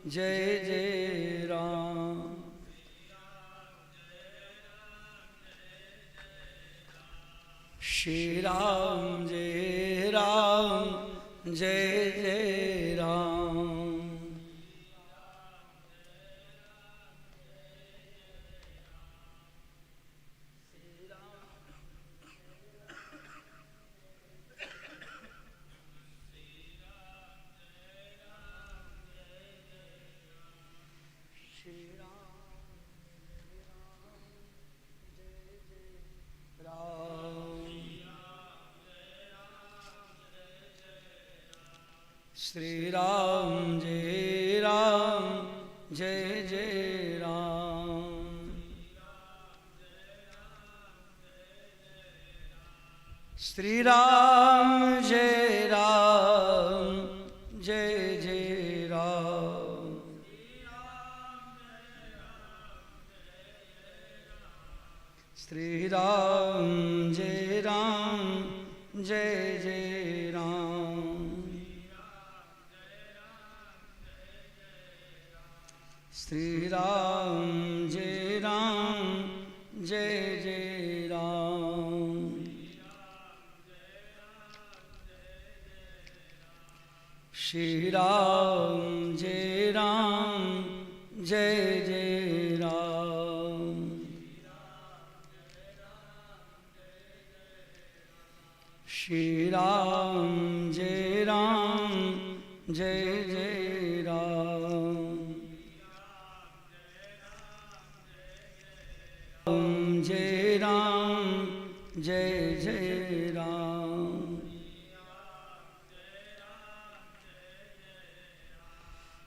जय जय राम। श्री राम जय राम, जय जय राम। श्री राम जय राम, जय जय राम। श्री राम जय राम, जय जय राम। श्री राम जय राम, जय जय राम। श्री राम जय राम, जय जय राम। श्री राम जय राम, जय जय राम। श्री राम जय राम, जय जय राम। जय राम, जय जय राम।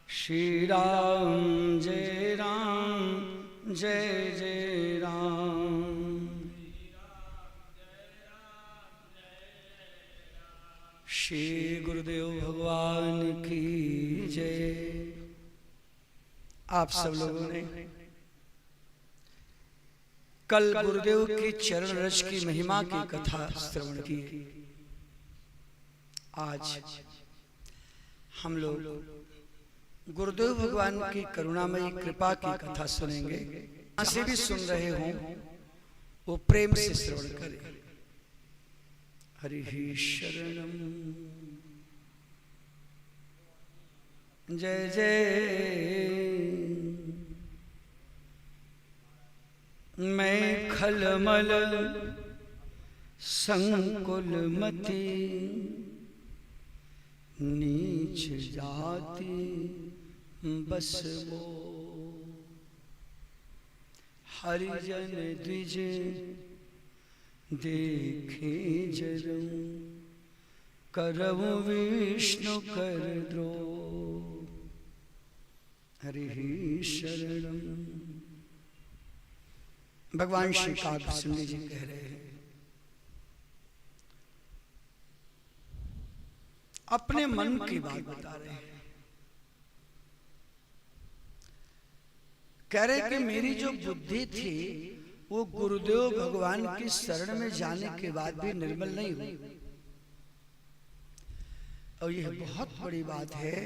श्री राम जय राम, जय जय राम। श्री गुरुदेव भगवान की जय। आप सब लोगों ने कल गुरुदेव की चरण रज की महिमा की कथा श्रवण की। आज हम लोग गुरुदेव भगवान की करुणामयी कृपा की कथा सुनेंगे। से भी सुन रहे हों वो प्रेम से श्रवण करें। हरि शरणम, जय जय। मैं खलमल संकुल मति, नीच जाति बस वो। हरिजन द्विज देखे जरम, करऊ विष्णु कर द्रो। हरि शरणम। भगवान श्री काव्य जी कह रहे हैं, अपने मन की बात बता रहे हैं। कह रहे कि मेरी जो बुद्धि थी वो गुरुदेव भगवान की शरण में जाने के बाद भी निर्मल नहीं हुई। और यह बहुत बड़ी बात है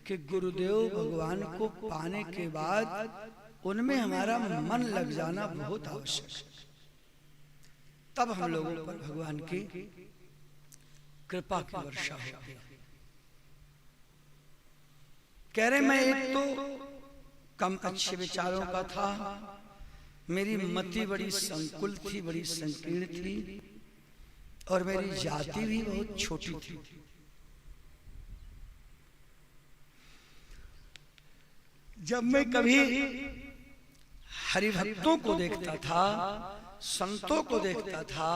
कि गुरुदेव भगवान को पाने के बाद उनमें हमारा मन लग जाना बहुत आवश्यक है। तब हम लोगों पर भगवान की कृपा की वर्षा होती है। कह रहे मैं एक तो कम अच्छे विचारों का था, मेरी मति बड़ी संकुल थी, बड़ी संकीर्ण थी, और मेरी जाति भी बहुत छोटी थी। जब मैं कभी हरिभक्तों को देखता था, संतों को देखता था,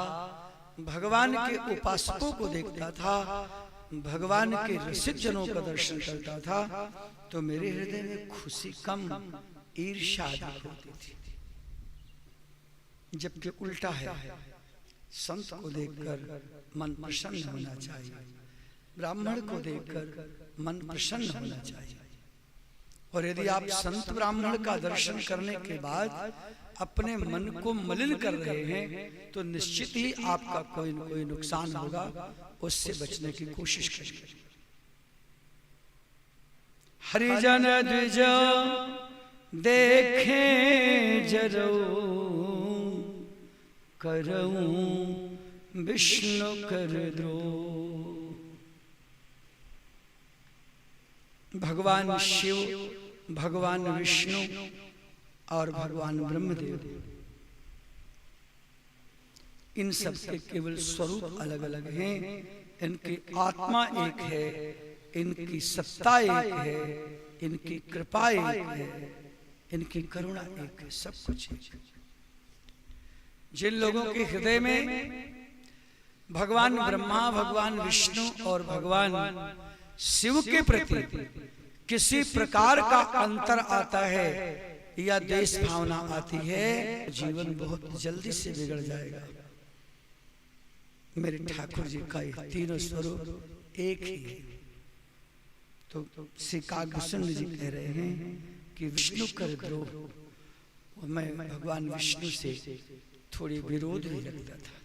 भगवान के उपासकों को देखता था, भगवान के रसिक जनों का दर्शन करता था, तो मेरे हृदय में खुशी कम, ईर्ष्या होती थी। जबकि उल्टा है, संत को देखकर मन प्रसन्न होना चाहिए, ब्राह्मण को देखकर मन प्रसन्न होना चाहिए। और यदि आप संत ब्राह्मण का दर्शन करने के बाद अपने मन को मलिन कर रहे हैं तो निश्चित ही आपका कोई न कोई नुकसान होगा, उससे बचने की कोशिश करिए। हरिजन द्विज देखें जरो करऊं विष्णु कर द्रोह। भगवान शिव, भगवान विष्णु और भगवान ब्रह्मदेव, इन सब के केवल स्वरूप अलग अलग हैं, इनकी आत्मा एक है, इनकी सत्ता एक है, इनकी कृपा एक है, इनकी करुणा एक है, सब कुछ एक है। जिन लोगों के हृदय में भगवान ब्रह्मा, भगवान विष्णु और भगवान शिव के प्रति किसी प्रकार का अंतर आता है या देश भावना आती है, जीवन बहुत जल्दी से बिगड़ जाएगा। मेरे ठाकुर जी का तीनों स्वरूप एक ही है। तो श्री कागभूषण जी कह रहे हैं कि विष्णु कर द्रोह। मैं भगवान विष्णु से थोड़ी विरोध भी रखता था।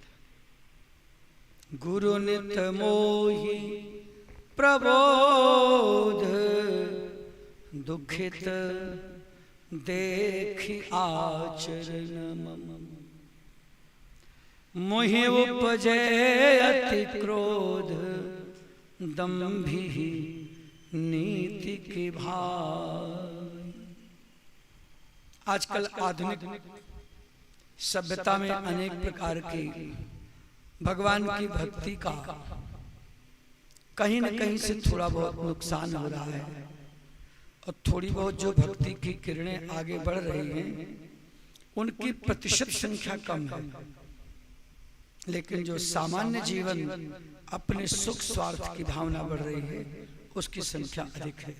गुरु नित मोहि प्रबोध दुखित देखि आचरण मम। मोहि उपजे अति क्रोध दंभि नीति के भाई। आजकल आधुनिक सभ्यता में अनेक प्रकार की भगवान की भक्ति का कहीं न कहीं से थोड़ा बहुत नुकसान हो रहा है, और थोड़ी बहुत जो भक्ति की किरणें आगे बढ़ रही हैं उनकी प्रतिशत संख्या कम है, लेकिन जो सामान्य जीवन अपने सुख स्वार्थ की भावना बढ़ रही है उसकी संख्या अधिक है।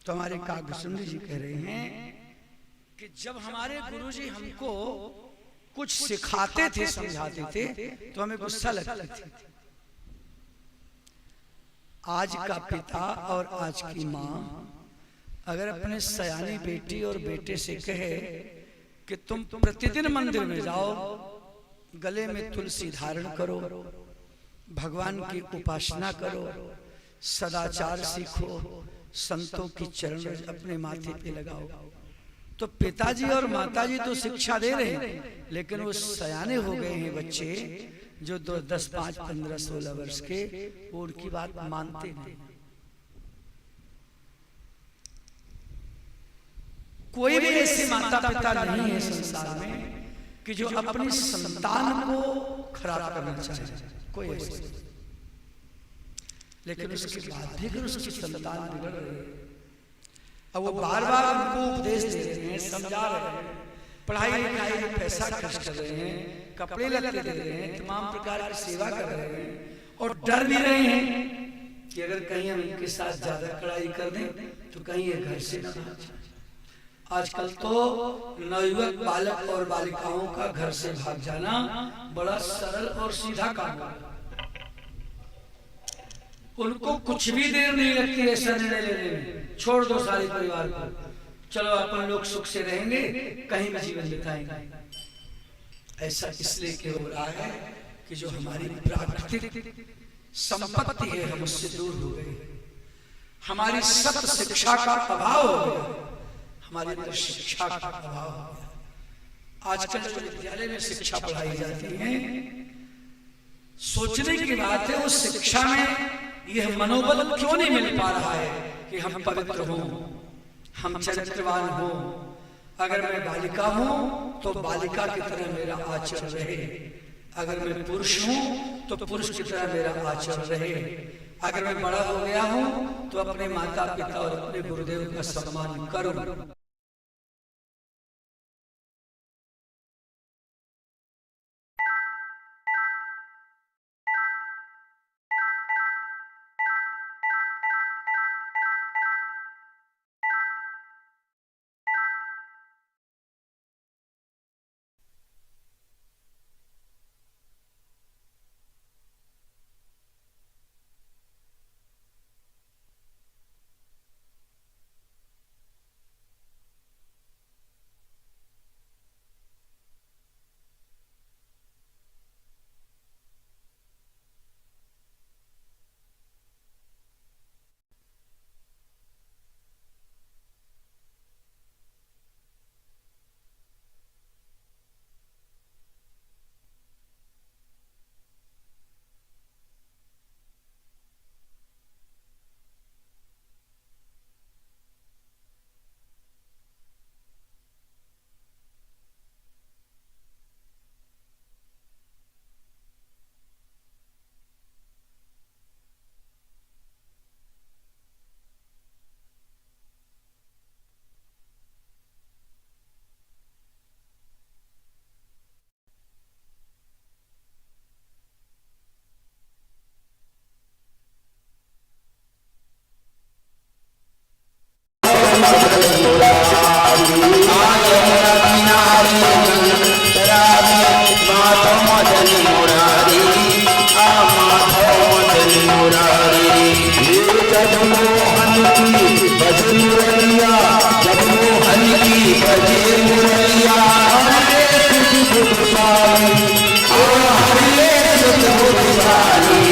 तो हमारे कागभूषण जी कह रहे हैं कि जब हमारे गुरुजी हमको कुछ सिखाते थे, समझाते थे, तो हमें गुस्सा लगता था। आज का पिता और आज की माँ अगर अपने सयानी बेटी और बेटे से कहे कि तुम प्रतिदिन मंदिर में जाओ, गले में तुलसी धारण करो, भगवान की उपासना करो, सदाचार सीखो, संतों की चरण अपने माथे पे लगाओ, तो पिताजी और माताजी तो शिक्षा दे रहे हैं, लेकिन वो सयाने हो गए हैं बच्चे जो 10, 5, 15, 16 वर्ष के, वो उनकी बात मानते नहीं। कोई भी ऐसे माता पिता नहीं है संसार में कि जो अपनी संतान को खराब करना चाहे, कोई ऐसा। लेकिन उसके बाद भी अगर उसकी संतान बिगड़ रही है, अब वो बार बार उनको उपदेश दे रहे हैं, समझा रहे हैं, पढ़ाई लिखाई में पैसा खर्च कर रहे हैं, कपड़े लत्ते दे रहे हैं, तमाम प्रकार की सेवा कर रहे हैं, और डर भी रहे हैं कि अगर कहीं हम इनके साथ ज्यादा कड़ाई कर दें तो कहीं ये घर से न भाग जाए। आजकल तो नवयुवक बालक और बालिकाओं का घर से भाग जाना बड़ा सरल और सीधा काम है। उनको कुछ भी देर नहीं लगती ऐसा निर्णय लेने में, छोड़ दो सारे परिवार को, चलो अपन लोग सुख से रहेंगे, कहीं भी जीवन बिताएंगे। ऐसा इसलिए क्यों हो रहा है कि जो हमारी प्राकृतिक संपत्ति है हम उससे दूर हो गए, हमारी सत्य शिक्षा का अभाव हो गया, हमारे अंदर शिक्षा का अभाव हो गया। आजकल जो विद्यालय में शिक्षा पढ़ाई जाती है, सोचने की बात है उस शिक्षा में यह मनोबल क्यों नहीं मिल पा रहा है कि हम पवित्र हों, हम चरित्रवान हों। अगर मैं बालिका हूं तो बालिका की तरह मेरा आचरण रहे, अगर मैं पुरुष हूं तो पुरुष की तरह मेरा आचरण रहे, अगर मैं बड़ा हो गया हूं तो अपने माता पिता और अपने गुरुदेव का सम्मान करूं। मदन मुरारी यमुना किनारे माधव मदन मुरारी माधव मदन मुरारी जगमोहन की बजे मुरलिया जगमोहन की बजे मुरलिया हरे सुध बुधवारी हरे सुध बुधवारी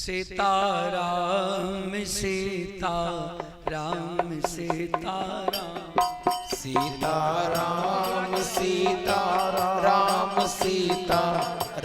सीताराम सीताराम सीताराम सीताराम सीताराम सीताराम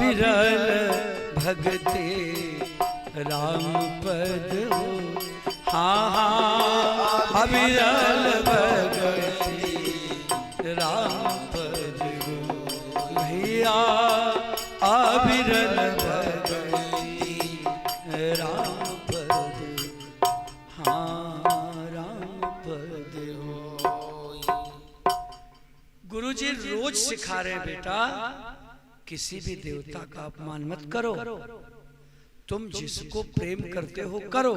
अविरल भगते राम पद हो। हाँ हाँ अविरल भगते राम पद हो भैया, अविरल भगते राम पद, हाँ राम पद हो। गुरुजी रोज सिखा रहे बेटा, किसी भी देवता का अपमान मत करो, तुम जिसको प्रेम करते हो करो,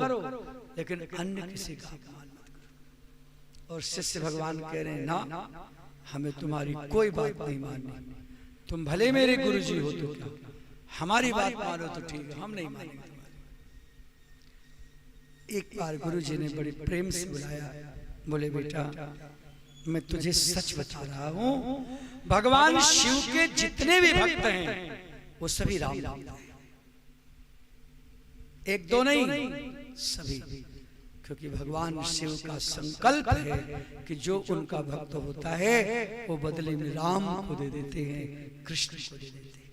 लेकिन अन्य किसी का अपमान मत करो। और शिष्य भगवान कह रहे हैं ना, हमें तुम्हारी कोई बात नहीं माननी, तुम भले मेरे गुरुजी हो तो क्या, हमारी बात मानो तो ठीक है, हम नहीं मानेंगे तुम्हारी। एक बार गुरुजी ने बड़े प्रेम से बुलाया, बोले बेटा मैं तुझे सच बता रहा हूं, भगवान शिव के जितने भी भक्त हैं वो सभी राम भक्त हैं, एक दो नहीं सभी। क्योंकि भगवान शिव का संकल्प है कि जो उनका भक्त होता है वो बदले में राम को दे देते हैं, कृष्ण को दे देते हैं।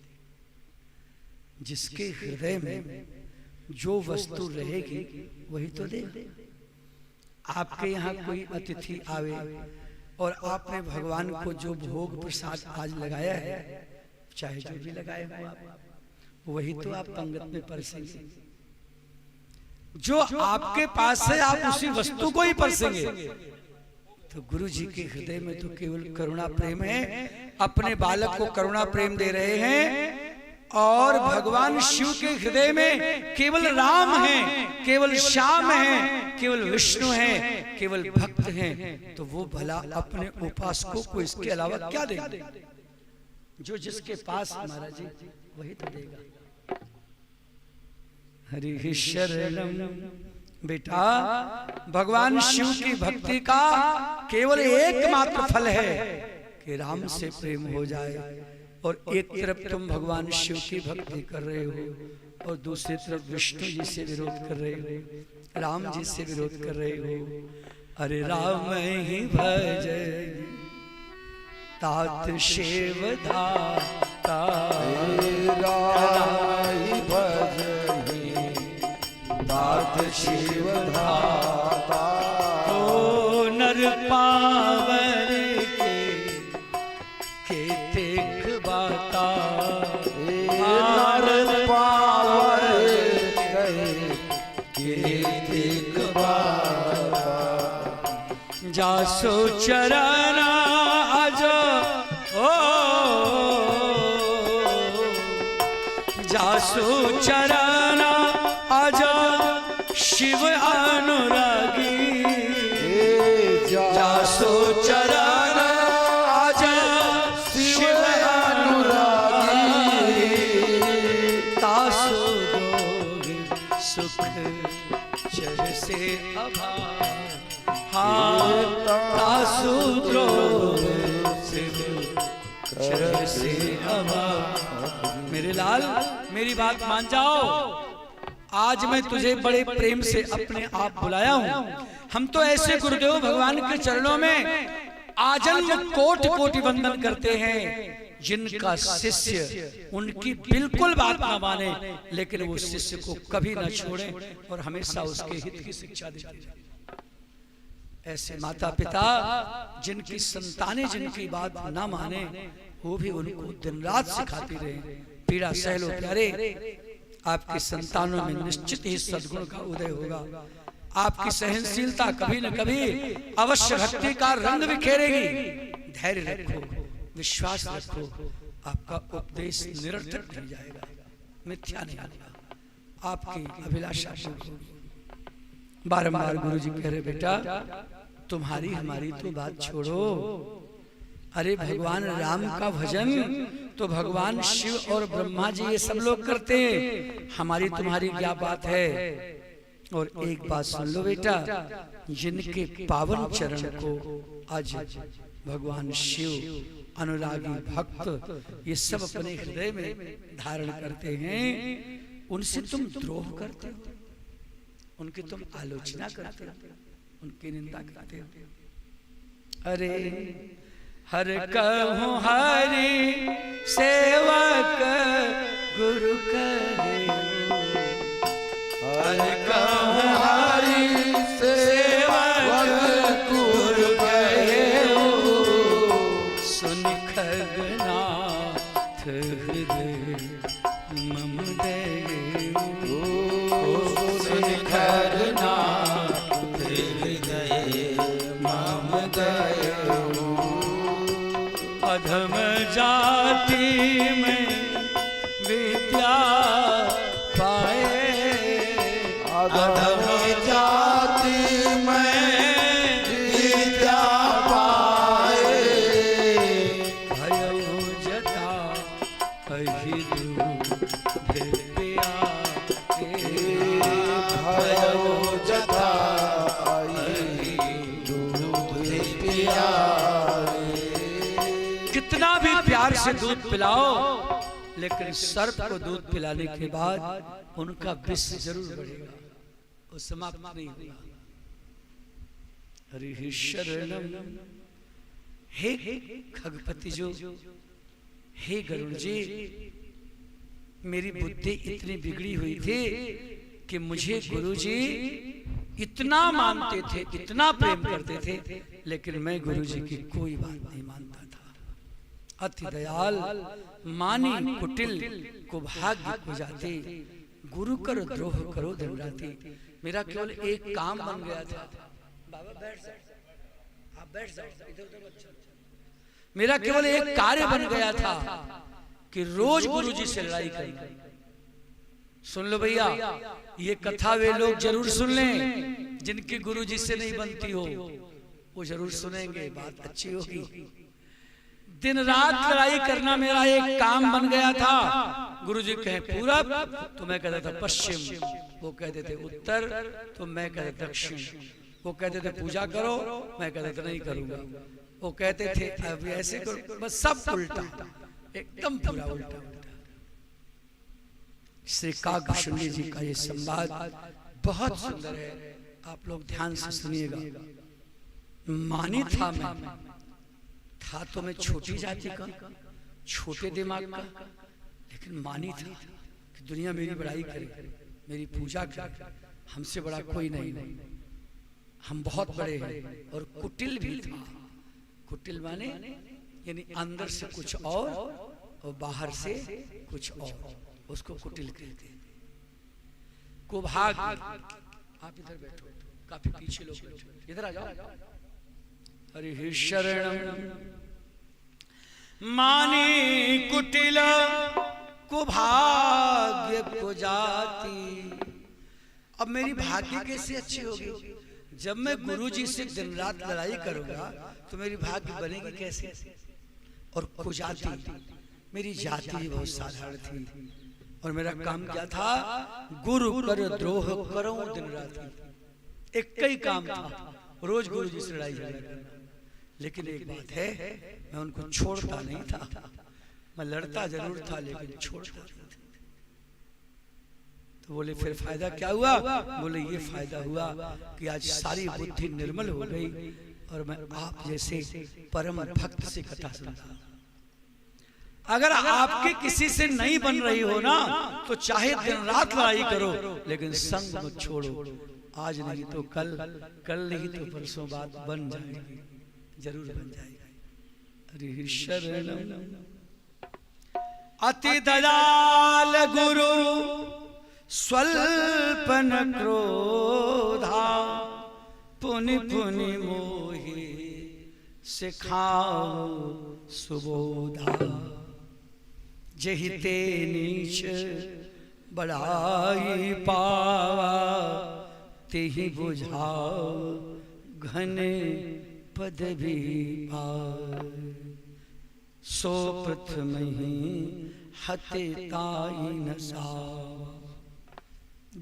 जिसके हृदय में जो वस्तु रहेगी वही तो दे। आपके यहाँ कोई अतिथि आवे और आपने भगवान को जो भोग प्रसाद आज लगाया है, चाहे जो भी लगाए हो आप, वही तो आप पंगत में परसेंगे। जो आपके पास है आप उसी वस्तु को ही परसेंगे। तो गुरु जी के हृदय में तो केवल करुणा प्रेम है, अपने बालक को करुणा प्रेम दे रहे हैं, और भगवान शिव के हृदय में केवल राम है, केवल श्याम है, केवल विष्णु है, केवल भक्त हैं। तो वो भला अपने उपासकों को इसके अलावा क्या देगा? जो जिसके पास महाराज जी वही तो देगा। हरि शरणम। बेटा भगवान शिव की भक्ति का केवल एकमात्र फल है कि राम से प्रेम हो जाए। और एक तरफ तुम भगवान शिव की भक्ति कर रहे हो और दूसरी तरफ विष्णु जी से विरोध कर रहे हो, राम जी से विरोध कर रहे हो। अरे राम ही भज तात शिव धाता, राम ही भज तात शिव धाता। ओ नर पावर के देख बाता, नर पावर के देख बाता। जासो चरना अज ओ जासो चरना अज शिव अनुरागी, जासो चरना अज शिव अनुरागी। तासो दोगे सुख चर से अभाव, हाँ तासु चर से अभाव। मेरे लाल मेरी बात मान जाओ, आज मैं तुझे बड़े प्रेम से अपने आप बुलाया हूं। हम तो ऐसे गुरुदेव भगवान के चरणों में आजन्म कोटि कोटि वंदन करते हैं जिनका शिष्य उनकी बिल्कुल बात ना माने, लेकिन वो शिष्य को कभी ना छोड़े और हमेशा उसके हित की शिक्षा देते रहे। ऐसे माता पिता जिनकी संतानें जिनकी बात ना माने, वो भी उनको दिन रात सिखाती रहे, पीड़ा सह लो प्यारे। आपकी संतानों में निश्चित ही सद्गुण का उदय होगा। आपकी सहनशीलता कभी न कभी अवश्य भक्ति का रंग बिखेरेगी। धैर्य रखो, विश्वास रखो, आपका उपदेश निरर्थक नहीं जाएगा, मिथ्या नहीं आएगा, आपकी अभिलाषा पूर्ण होगी। बारंबार गुरु जी कह रहे बेटा तुम्हारी हमारी तो बात छोड़ो, अरे भगवान राम का भजन तो भगवान शिव और ब्रह्मा जी ये सब लोग करते हैं, हमारी तुम्हारी क्या बात है। और एक बात सुन लो बेटा, जिनके पावन चरण को आज भगवान शिव अनुरागी भक्त ये सब अपने हृदय में धारण करते हैं, उनसे तुम द्रोह करते हो, उनकी तुम आलोचना करते हो, उनकी निंदा करते हो। अरे हर कहूँ हरि सेवक गुरु करे, हर कहूँ हरि सेवक गुरु कहे, सुन खगनाथ हृदय मम दे, सुन खगनाथ हृदय मम दे। अधम जाति में विद्या पाए, अधम जाति में विद्या पाए, भयो जता कही दूधे पिया, भयो जथा दूध पिया। कितना भी प्यार से दूध पिलाओ, लेकिन सर्प को दूध पिलाने के बाद उनका विष जरूर बढ़ेगा, वो समाप्त नहीं होगा। हरि शरणम, हे खगपति जो, हे गरुड़ जी, मेरी बुद्धि इतनी बिगड़ी हुई थी कि मुझे गुरुजी इतना मानते थे, इतना प्रेम करते थे, लेकिन मैं गुरुजी की कोई बात नहीं मानता था। अति दयाल मानी कुटिल को भाग्य को जाते, गुरु कर द्रोह करो दिन राती। मेरा केवल एक काम बन गया था, बाबा बैठ जाओ, आप बैठ जाओ, इधर उधर मत चलो। मेरा केवल एक कार्य बन गया था कि रोज गुरुजी से लड़ाई करना। सुन लो भैया, ये कथा वे लोग जरूर सुन लें जिनकी गुरुजी से नहीं बनती हो, वो जरूर सुनेंगे, बात अच्छी होगी। दिन रात लड़ाई करना मेरा एक काम बन गया था। गुरुजी कहे पूरब तो मैं कहता था पश्चिम, वो कहते थे उत्तर तो मैं कहता दक्षिण, वो कहते थे पूजा करो, मैं कहता था नहीं करूंगा, वो कहते थे अब ऐसे करो, बस सब उल्टा, एकदम पूरा उल्टा उल्टा। श्री काकभूषणी जी का ये संवाद बहुत सुंदर है, आप लोग ध्यान से सुनिएगा। मानी था मैं, था तो मैं छोटी जाति का, छोटे दिमाग का, लेकिन मानी था कि दुनिया मेरी बड़ाई करे, मेरी पूजा करे, हमसे बड़ा कोई नहीं, हम बहुत बड़े हैं। और कुटिल भी था। कुटिल माने यानी अंदर से कुछ और बाहर से कुछ और, उसको कुटिल कहते हैं। कुभाग, आप इधर बैठो, काफी पीछे लोग बैठो, इधर आ जाओ। हरि शरणम, मानी कुटिल कुभाग्य को जाती। अब मेरी भाग्य कैसे अच्छी होगी? जब मैं गुरुजी से दिन रात लड़ाई करूंगा तो मेरी भाग्य बनेगी कैसे? और कुजाति, मेरी जाति बहुत साधारण थी और मेरा काम क्या था? गुरु कर द्रोह करो दिन रात, एक ही काम था, रोज गुरुजी से लड़ाई करना। लेकिन एक बात है, मैं उनको छोड़ता नहीं था, मैं लड़ता जरूर था लेकिन छोड़ता नहीं था। तो बोले फिर फायदा क्या हुआ? बोले ये फायदा हुआ कि आज सारी बुद्धि निर्मल हो गई और मैं आप जैसे परम भक्त से कथा सुनता। अगर आपके किसी से नहीं बन रही हो ना, तो चाहे दिन रात लड़ाई करो लेकिन संग मत छोड़ो। आज नहीं तो कल, कल नहीं तो परसों बात बन जाएगी, जरूर बन जाएगी। हरि शरणम, अति दयाल गुरु स्वल्पन क्रोधा, पुनि पुनि मोहि सिखाओ सुबोधा। जहि ते नीच बड़ाई पावा, तेहि बुझाओ घन पद भी पाए। सो प्रथम ही हते ताई न सावा,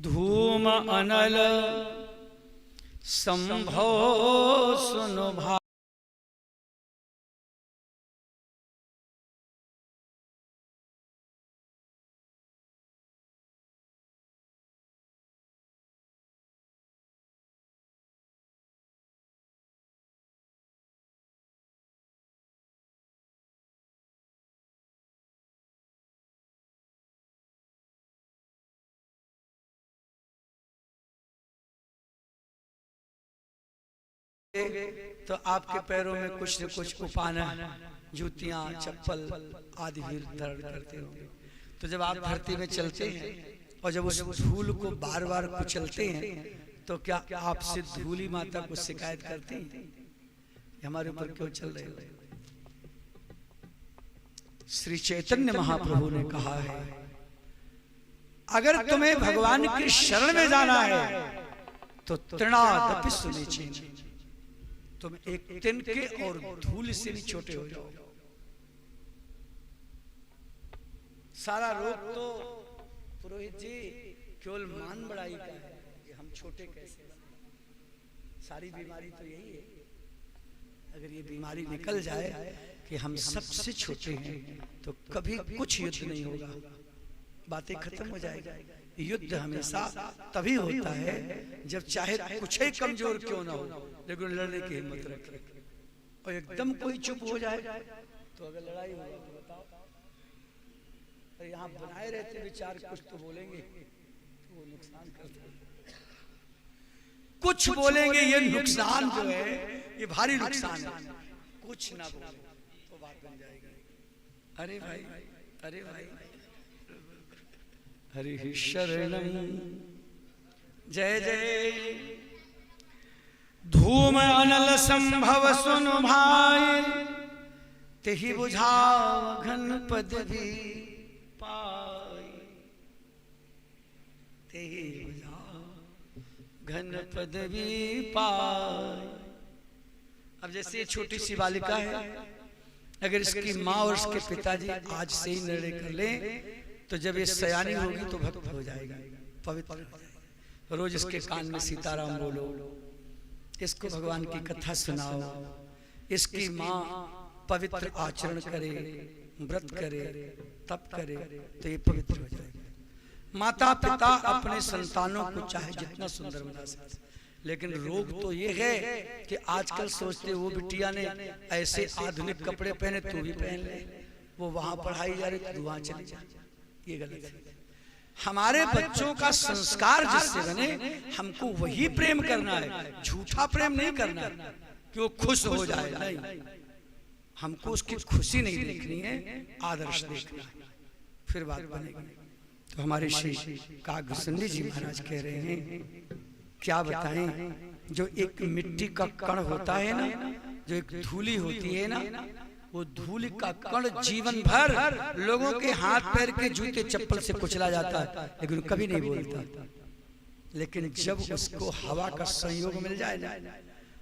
धूम अनल संभो सुनो भा। तो आपके पैरों में कुछ न कुछ उपाना, जूतियां, चप्पल आदि भी धारण करते होंगे। तो जब आप धरती में चलते हैं और जब उस धूल को बार बार कुचलते हैं, तो क्या आपसे धूली माता को शिकायत करती हैं हमारे ऊपर क्यों चल रहे हो? श्री चैतन्य महाप्रभु ने कहा है, अगर तुम्हें भगवान की शरण में जाना है तो तृणादपि सुनिचि, तुम एक तिनके और धूल से भी छोटे हो जाओ। सारा रोग तो पुरोहित जी केवल मान बढ़ाई का है कि हम छोटे कैसे बने। सारी बीमारी तो यही है। अगर ये बीमारी निकल जाए कि हम सबसे छोटे हैं तो कभी कुछ युद्ध नहीं होगा, बातें खत्म हो जाएगी। युद्ध हमेशा तभी होता है जब चाहे कुछ ही कमजोर क्यों ना हो, लेकिन लड़ने की हिम्मत रखे। और एकदम कोई चुप हो जाए तो अगर लड़ाई होगा तो बताओ। अरे यहाँ बनाए रहते विचार, कुछ तो बोलेंगे तो वो नुकसान करते हैं। कुछ बोलेंगे ये नुकसान जो है ये भारी नुकसान है, कुछ ना बोले तो बात बन जाएगी। अरे भाई, अरे भाई, हरि शरणं जय जय। धूम अनल संभव सुन भाई, तेहि बुझाव घन पद भी पाई, तेहि बुझाव घन पद भी पाई। अब जैसे छोटी सी बालिका है, अगर इसकी माँ और इसके पिताजी आज से ही निर्णय कर लें तो जब ये सयानी होगी तो भक्त हो जाएगी, पवित्र हो जाएगी। रोज इसके कान में सीताराम बोलो, इसको भगवान की कथा सुनाओ, इसकी माँ पवित्र आचरण करे, व्रत करे, तप करे तो ये पवित्र हो जाएगी। माता पिता अपने संतानों को चाहे जितना सुंदर बना सकते, लेकिन रोग तो ये है कि आजकल सोचते वो बिटिया ने ऐसे आधुनिक कपड़े पहने तो भी पहन ले, वो वहां पढ़ाई जा रही तो वहां चली जा, ये गलत है। हमारे बच्चों का संस्कार जिससे बने, हमको वही प्रेम करना है, झूठा प्रेम नहीं करना है कि वो खुश हो जाए, नहीं, हमको उसकी खुशी नहीं देखनी है, आदर्श देखना है, फिर बात बनेगी। तो हमारे श्री कागभूषणी जी महाराज कह रहे हैं, क्या बताएं, जो एक मिट्टी का कण होता है ना, जो एक धूली होती है ना, वो धूल का कण जीवन भर लोगों के हाथ पैर के जूते चप्पल से कुचला जाता है, लेकिन कभी नहीं बोलता। लेकिन जब उसको हवा का संयोग मिल जाए ना,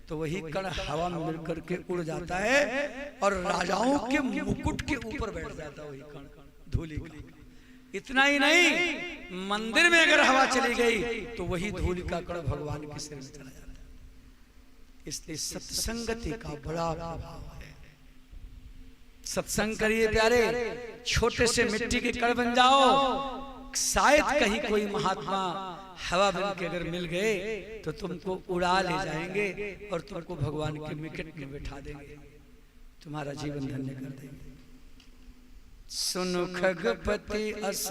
तो वही कण हवा में मिल करके उड़ जाता है और राजाओं के मुकुट के ऊपर बैठ जाता है वही कण धूली का। इतना ही नहीं, मंदिर में अगर हवा चली गई तो वही धूल का कण भगवान के सिर में चला जाता है। इसलिए सत्संगति का बड़ा प्रभाव है। सत्संग करिए प्यारे, छोटे से मिट्टी के कण बन जाओ, शायद कहीं कोई महात्मा हवा बन के अगर मिल गए तो तुमको उड़ा ले जाएंगे और तुमको भगवान के निकट में बिठा देंगे, तुम्हारा जीवन धन्य कर देंगे। सुनु खगपति अस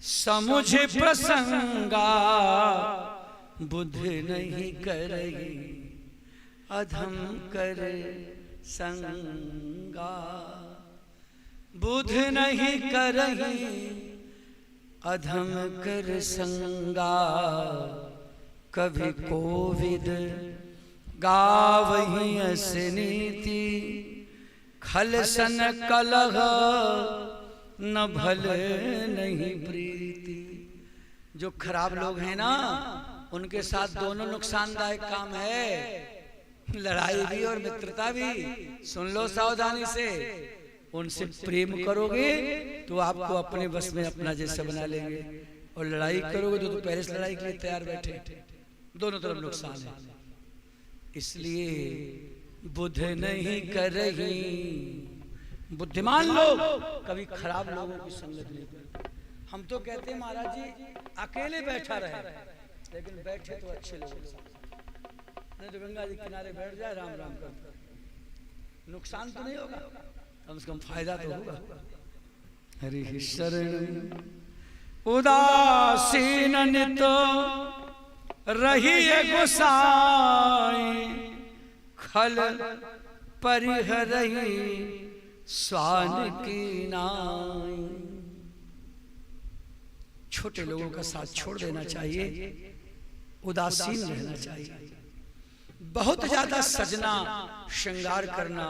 समुझ प्रसंगा, बुद्धि नहीं करही अधम कर संगा, बुध नहीं करही अधम कर संगा, कभी कोविद गावही अस नीति, खल सन कलह न भल नहीं प्रीति। जो खराब लोग हैं ना, उनके साथ दोनों नुकसानदायक काम है, लड़ाई भी और मित्रता भी। सुन लो सावधानी से, उनसे प्रेम करोगे तो आपको अपने बस में अपना जैसा बना लेंगे, और लड़ाई करोगे तो पहले से लड़ाई के लिए तैयार बैठे, दोनों तरफ नुकसान है। इसलिए बुध नहीं करही, बुद्धिमान लोग कभी खराब लोगों की संगत नहीं करते। हम तो कहते हैं महाराज जी अकेले बैठा रहे, लेकिन बैठे तो अच्छे लोग, नहीं तो गंगा जी किनारे बैठ जाए राम राम कर, नुकसान तो नहीं होगा, कम से कम फायदा तो होगा। हरि शरण उदासीन नित रही है गोसाई खल परिहरही स्वान की नाई। छोटे लोगों का साथ छोड़ देना चाहिए, उदासीन रहना चाहिए। बहुत ज्यादा सजना श्रृंगार करना,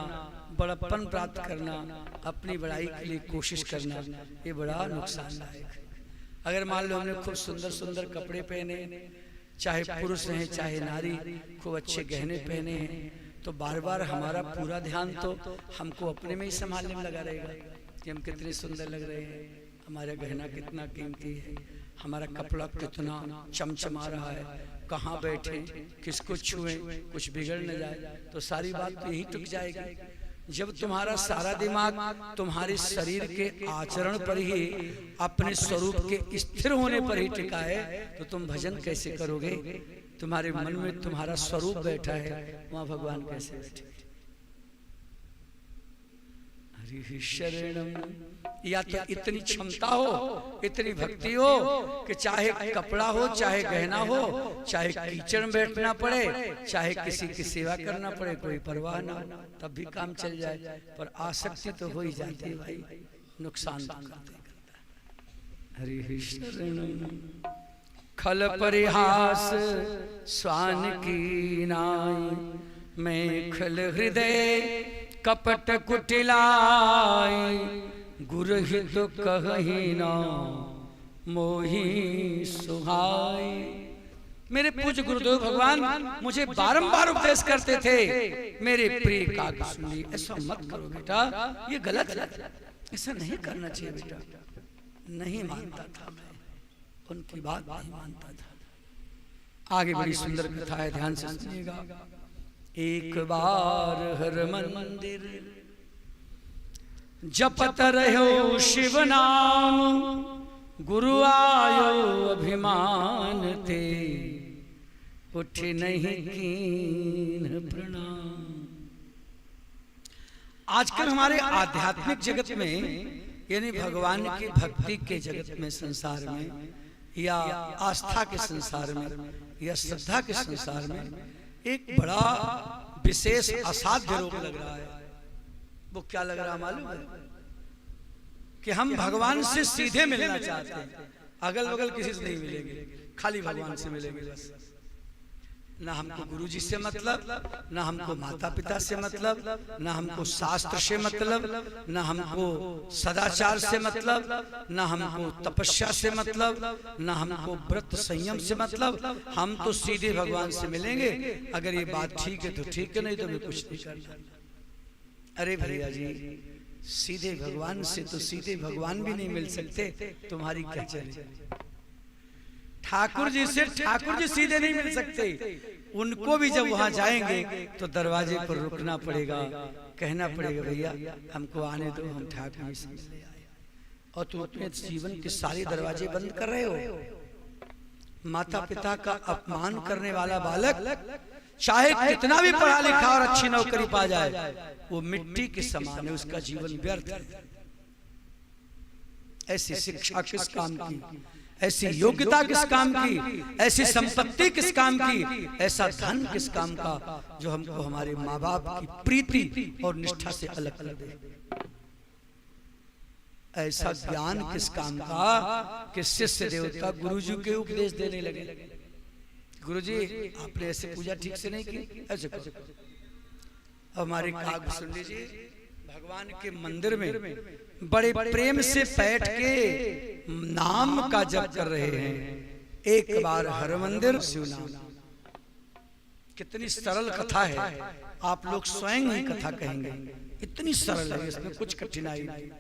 बड़प्पन प्राप्त करना, अपनी बड़ाई के लिए कोशिश करना, ये बड़ा नुकसानदायक है। अगर मान लो हमने खूब सुंदर सुंदर कपड़े पहने, चाहे पुरुष हैं चाहे नारी, खूब अच्छे गहने पहने हैं, तो बार बार हमारा पूरा ध्यान तो हमको अपने में ही संभालने में लगा रहेगा कि हम कितने सुंदर लग रहे हैं, हमारा गहना कितना कीमती है, हमारा कपड़ा कितना चमचमा रहा है, कहाँ बैठे, किसको छुए, कुछ बिगड़ न जाए, तो सारी बात तो यही टूट जाएगी। जब तुम्हारा सारा दिमाग तुम्हारे शरीर के आचरण पर ही, अपने स्वरूप के स्थिर होने पर ही टिका है, तो तुम भजन कैसे करोगे? तुम्हारे मन में तुम्हारा स्वरूप बैठा है, वहां भगवान कैसे बैठे? हरि शरणम। या तो इतनी क्षमता हो, इतनी भक्ति हो कि चाहे कपड़ा हो, चाहे गहना हो, चाहे कीचड़ में बैठना पड़े, चाहे किसी की सेवा करना पड़े, कोई परवाह ना हो, तब भी काम चल जाए। पर आसक्ति तो हो ही जाती है भाई, नुकसान तो करता है। हरि शरणम। खल परिहास स्वान की नाई, मैं खल हृदय कपट कुटिलाई, गुरहित कहि ना मोहि सुहाई। मेरे पूज्य गुरुदेव भगवान मुझे बारंबार उपदेश करते थे, मेरे प्रिय काग सुनिए, ऐसा मत करो बेटा, ये गलत है, ऐसा नहीं करना चाहिए बेटा। नहीं मानता था मैं, उनकी बात नहीं मानता था। आगे बड़ी सुंदर कथा है, ध्यान से सुनिएगा। एक बार हर मंदिर जपत रहो शिव नाम, गुरु आयो अभिमान ते, उठ नहीं कीन प्रणाम। आजकल हमारे आध्यात्मिक जगत में, यानी भगवान की भक्ति के जगत में, संसार में, या आस्था के संसार में, या श्रद्धा के संसार में एक बड़ा विशेष असाध्य रोग लग रहा है। वो क्या लग रहा मालूम है? कि हम भगवान से सीधे मिलना चाहते हैं, अगल बगल किसी से नहीं मिलेंगे, खाली भगवान से मिलेंगे बस। ना हमको गुरुजी से मतलब, ना हमको माता पिता से मतलब, ना हमको शास्त्र से मतलब, ना हमको सदाचार से मतलब, ना हमको तपस्या से मतलब, ना हमको व्रत संयम से मतलब। हम तो सीधे भगवान से मिलेंगे। अगर ये बात ठीक है तो ठीक है, नहीं तो मैं कुछ नहीं करना। अरे भैया जी, सीधे भगवान से तो सीधे भगवान भी नहीं मिल सकते, तुम्हारी क्या चले? ठाकुर जी से ठाकुर जी सीधे नहीं मिल सकते, उनको भी जब वहां जाएंगे तो दरवाजे पर रुकना पड़ेगा, कहना पड़ेगा भैया हमको आने दो, हम ठाकुर जी से मिलने आए। और तुम अपने जीवन के सारे दरवाजे बंद कर रहे हो। माता पिता का अपमान करने वाला बालक चाहे कितना भी पढ़ा लिखा और अच्छी नौकरी पा जाए, वो मिट्टी के समान है, उसका जीवन व्यर्थ है। ऐसी शिक्षा किस काम की, ऐसी योग्यता किस काम की, ऐसी संपत्ति किस काम की, ऐसा धन किस काम का जो हमको हमारे माँ बाप की प्रीति और निष्ठा से अलग कर दे। ऐसा ज्ञान किस काम का कि शिष्य देवता गुरुजी के उपदेश देने लगे, गुरुजी आपने ऐसे पूजा ठीक से नहीं की, ऐसे करो। हमारे काग सुन लीजिए, भगवान के मंदिर में बड़े प्रेम से बैठ के नाम का जप कर रहे हैं। एक बार हर मंदिर शिव नाम। कितनी सरल कथा है, आप लोग स्वयं ही कथा कहेंगे, इतनी सरल है, इसमें कुछ कठिनाई नहीं।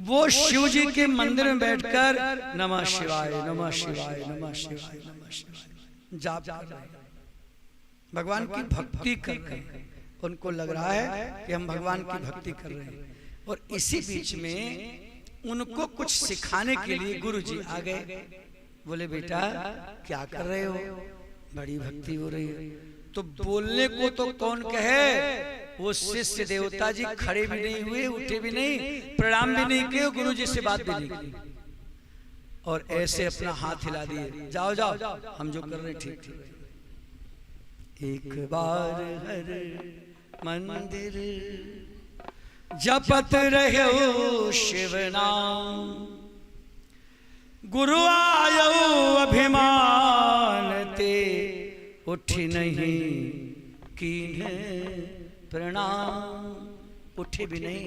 वो शिव जी के मंदिर में बैठकर नमः शिवाय नमः शिवाय नमः शिवाय नमः शिवाय जाप कर रहे हैं, भगवान की भक्ति कर रहे हैं। उनको लग रहा है कि हम भगवान की भक्ति कर रहे हैं। और इसी बीच में उनको कुछ सिखाने के लिए गुरुजी आ गए। बोले बेटा क्या कर रहे हो, बड़ी भक्ति हो रही है। तो बोलने को तो कौन कहे, वो शिष्य देवता जी खड़े भी नहीं हुए, उठे भी नहीं, प्रणाम भी नहीं किए, गुरुजी से बात भी नहीं की। और ऐसे अपना हाथ हिला दिए, जाओ जाओ हम जो कर रहे हैं ठीक ठीक। एक बार हर मंदिर जपत रहो शिव नाम, गुरु आयो अभिमान ते उठ नहीं कीन्ह प्रणाम। उठे भी नहीं,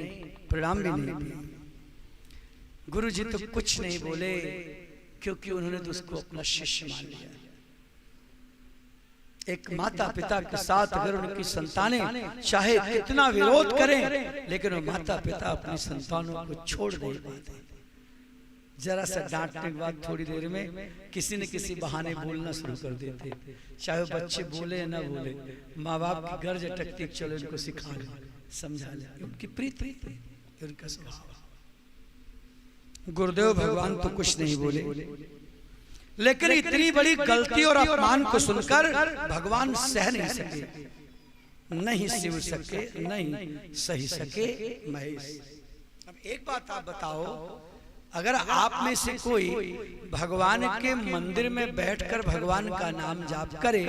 प्रणाम भी नहीं। गुरु जी तो कुछ नहीं बोले, क्योंकि उन्होंने तो उसको अपना शिष्य मान लिया। एक माता पिता के साथ अगर उनकी संतानें चाहे कितना विरोध करें, लेकिन वो माता पिता अपनी संतानों को छोड़ नहीं पाते। जरा सा डांटने के बाद थोड़ी देर में किसी न किसी बहाने बोलना शुरू कर देते, चाहे वो बच्चे बोले या ना बोले। माँ बाप की गर्ज अटकती, चलो इनको सिखा ले, समझा ले, उनकी प्रीति उनका स्वभाव। गुरुदेव भगवान तो कुछ नहीं बोले, लेकिन इतनी बड़ी गलती और अपमान को सुनकर भगवान सह नहीं सके, नहीं सिव सके, नहीं सही सके महेश। अब एक बात आप बताओ, अगर आप में से कोई भगवान के मंदिर में बैठकर भगवान का नाम जाप करे,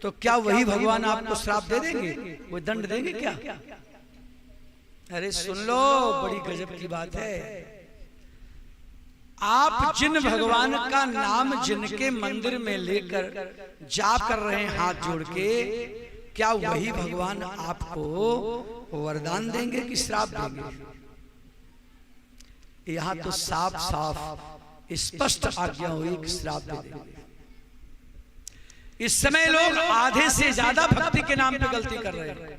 तो क्या वही भगवान आपको श्राप दे देंगे, वो दंड देंगे क्या? अरे सुन लो, बड़ी गजब की बात है। आप जिन भगवान का नाम जिनके मंदिर में लेकर जाप कर रहे हैं हाथ जोड़ के, क्या वही भगवान आपको वरदान देंगे कि श्राप देंगे? यहां तो साफ साफ स्पष्ट आज्ञा हुई कि श्राप दे देंगे। इस समय लोग आधे से ज्यादा भक्ति के नाम पे गलती कर रहे हैं।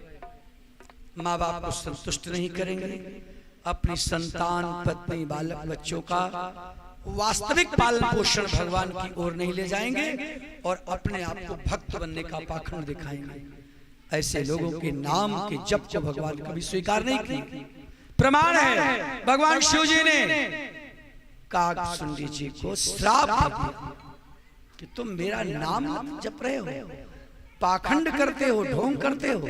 माँ बाप को संतुष्ट नहीं करेंगे, अपनी संतान पत्नी बालक बच्चों का वास्तविक पालन पोषण भगवान की ओर नहीं ले जाएंगे, और अपने आप को भक्त बनने का पाखंड दिखाएंगे। ऐसे लोगों के नाम के जप को भगवान कभी स्वीकार नहीं की। प्रमाण है, भगवान शिव जी ने काकसुंडी जी को श्राप दिया कि तुम मेरा नाम जप रहे हो, पाखंड करते हो, ढोंग करते हो।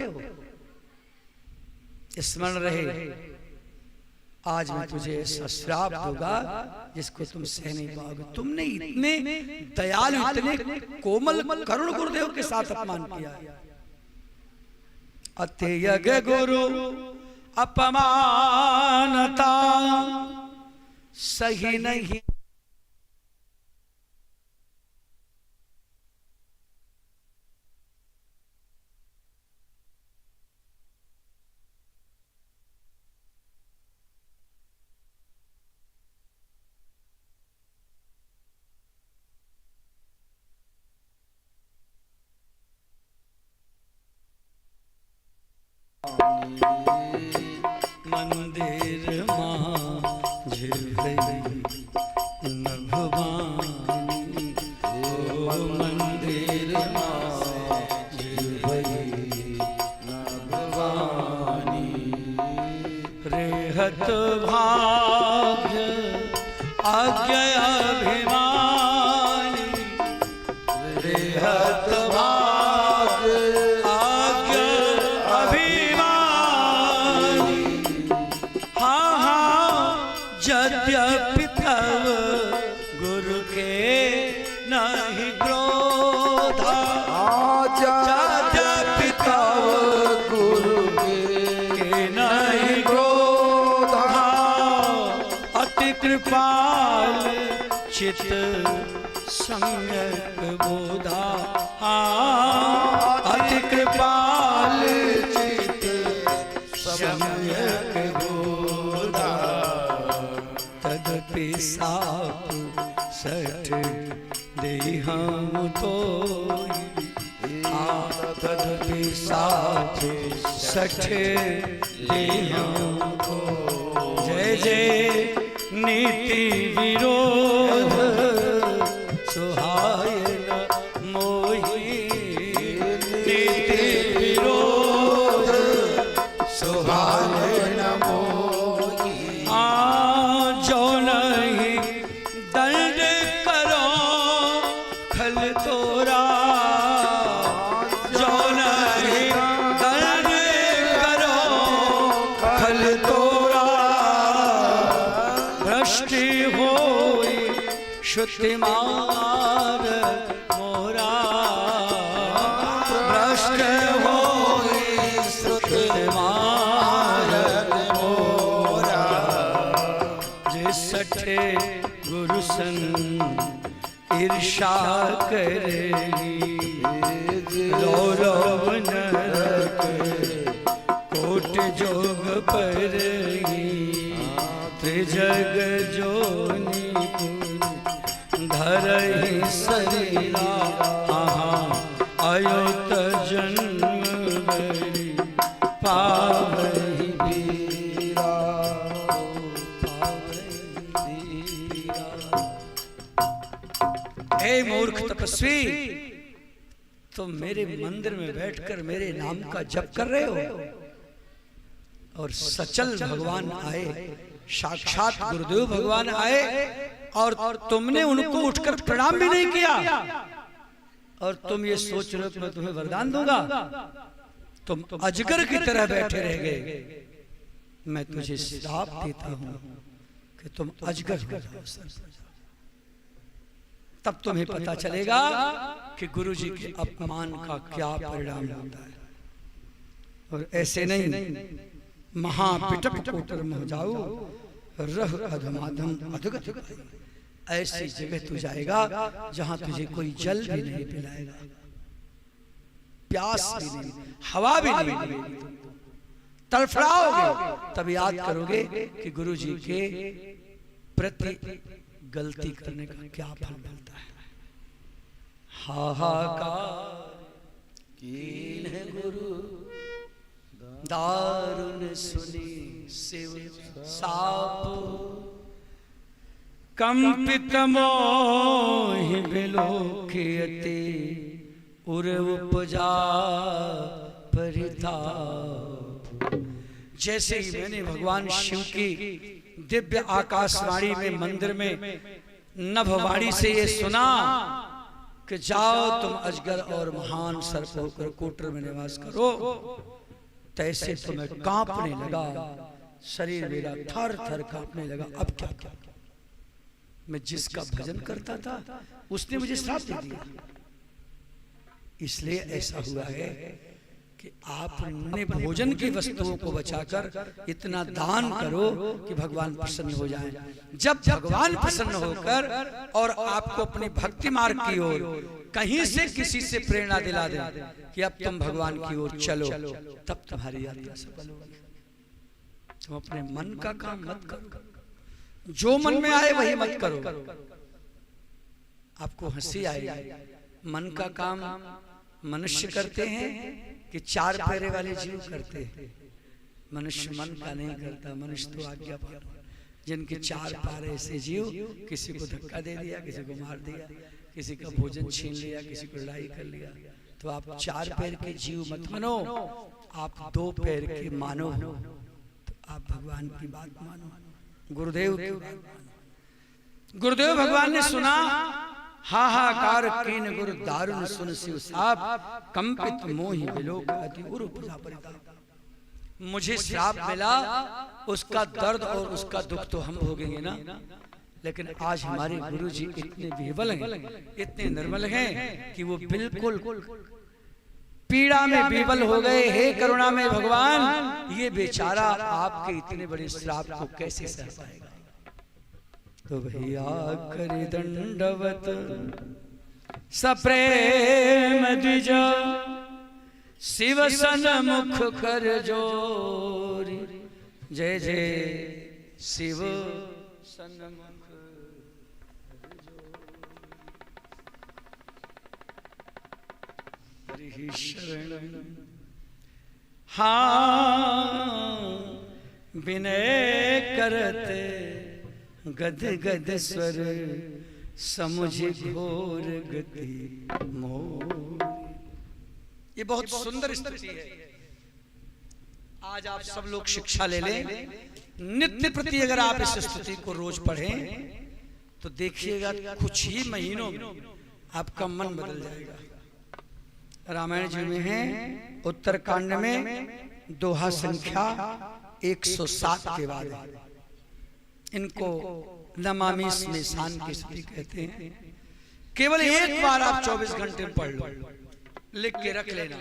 स्मरण रहे, आज मैं तुझे ऐसा श्राप दूंगा जिसको तुम सह नहीं पाओगे। तुमने इतने दयालु, इतने कोमल करुण गुरुदेव के साथ अपमान किया। अत्यग गुरु अपमानता सही नहीं। मंदिर मां झिलई न भवानी, ओ मंदिर मां झिलई न भवानी। रेहत भाग्य आज्ञा अभिमानी, रेहत यद्यपि तव गुरु के नहीं क्रोधा, यद्यपि तव गुरु के नहीं क्रोधा। अति कृपाल चित सम्यक बोधा, अति कृपाल चित सम्यक बोधा। तदपि साप सठ देहम तो, तदपि साप सठ देहम तो। जय जय नीति विरोध सुहाय न मोहि, नीति विरोध सुहाय न मोहि। जो नहीं दंड करो खल तोरा, जो नहीं दंड करो खल तोरा। भ्रष्ट हो श्रुति मार मोरा भ्रष्ट होई श्रुति मार मोरा जे सठे गुरु संग ईर्षा करेगी रौरव नरक कोट जोग परगी त्रिजग जोनी धरहि शरीरा अयोत जन्म बरी पावहि बीरा हे मूर्ख तपस्वी, तुम मेरे मंदिर में बैठकर मेरे नाम का जप कर रहे हो और सचल भगवान आए, साक्षात गुरुदेव भगवान आए और तुमने उनको उठकर प्रणाम भी नहीं किया और तुम ये सोच रहे हो कि मैं तुम्हें वरदान दूंगा। तुम अजगर की तरह बैठे रह गए। मैं तुझे श्राप देता हूं कि तुम अजगर हो जाओ। तब तुम्हें पता चलेगा कि गुरुजी के अपमान का क्या परिणाम होता है। और ऐसे नहीं, महापिटप कोटर में जाओ रह अधमाधम अधगत, ऐसी जगह तू जाएगा जहां तुझे कोई जल भी नहीं पिलाएगा, प्यास भी नहीं, हवा भी नहीं मिलेगी। तड़फड़ाओगे तब याद करोगे कि गुरुजी के प्रति गलती करने का क्या फल मिलता है। हाहाकार कीन गुरु दारुण सुनी शिव साप, कंपित मोहि विलोकयते उर उपजा परिताप। जैसे ही मैंने भगवान शिव की दिव्य आकाशवाणी में मंदिर में नभवाणी से ये सुना कि जाओ तुम अजगर और महान सर्प होकर कोटर में निवास करो, तैसे तुम्हें कांपने लगा, शरीर मेरा थर थर कांपने लगा। अब क्या क्या, मैं जिसका भजन करता था उसने मुझे श्राप दे दिया। इसलिए ऐसा हुआ है कि आपने भोजन की वस्तुओं को बचाकर इतना दान करो कि भगवान प्रसन्न हो जाएं। जब भगवान प्रसन्न होकर और आपको अपनी भक्ति मार्ग की ओर कहीं से किसी से प्रेरणा दिला दे कि अब तुम भगवान की ओर चलो, तब तुम्हारी यात्रा सफल होगी। तुम अपने मन का काम मत करो, जो मन में आए वही मत करो। आपको हंसी आएगी। मन का काम मनुष्य करते हैं कि चार पैरे वाले जीव करते हैं। मनुष्य मन का नहीं करता, मनुष्य तो आज्ञा पालन। जिनके चार पैर ऐसे जीव, किसी को धक्का दे दिया, किसी को मार दिया, किसी का भोजन छीन लिया, किसी को लड़ाई कर लिया। तो आप चार पैर के जीव मत मानो, आप दो पैर के मानो। तो आप भगवान की बात मानो, गुरुदेव की बात मानो। गुरुदेव भगवान ने सुना, हाहाकार कीन गुरु दारुण सुन शिव साप, कंपित मोहि विलोक अति उर उपजा परिताप। मुझे श्राप मिला, उसका दर्द और उसका दुख तो हम भोगेंगे ना, लेकिन आज हमारे गुरुजी इतने विह्वल हैं, इतने निर्मल हैं कि वो बिल्कुल पीड़ा में विह्वल हो गए। हे करुणा में भगवान, ये बेचारा आपके इतने बड़े श्राप को कैसे सह पाएगा। तो भैया कर दंडवत सप्रेम द्विज, शिव सन मुख कर जोरी। जय जय शिव सन मुख हरि शरण। हाँ विनय करते गद गद स्वर, समुझ घोर गति मोर। ये बहुत सुंदर स्तुति है। आज आप सब लोग शिक्षा ले लें, नित्य प्रति अगर आप इस स्तुति को रोज पढ़ें तो देखिएगा कुछ ही महीनों में आपका मन बदल जाएगा। रामायण जी में है, उत्तरकांड में दोहा संख्या 107 के बाद है। इनको नमामि स्मशान की स्तुति कहते हैं। केवल एक बार आप 24 घंटे में पढ़ लो, लिख के रख लेना,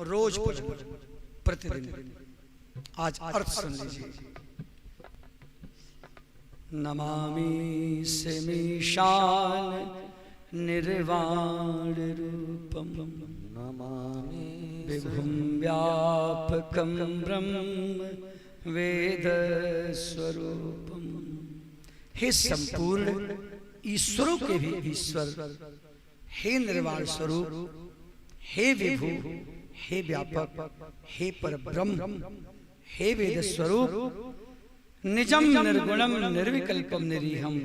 रोज पढ़ लो प्रतिदिन। आज अर्थ सुन लीजिए। नमामि स्मशान निर्वाण रूपम नमामि विभुं व्यापकं ब्रह्म वेद स्वरूपम। हे संपूर्ण ईश्वरों के भी ईश्वर, हे निर्वाण स्वरूप, हे विभु, हे व्यापक, हे परब्रह्म, हे वेद स्वरूप, निजम निर्गुणम निर्विकल्पम निरीहम,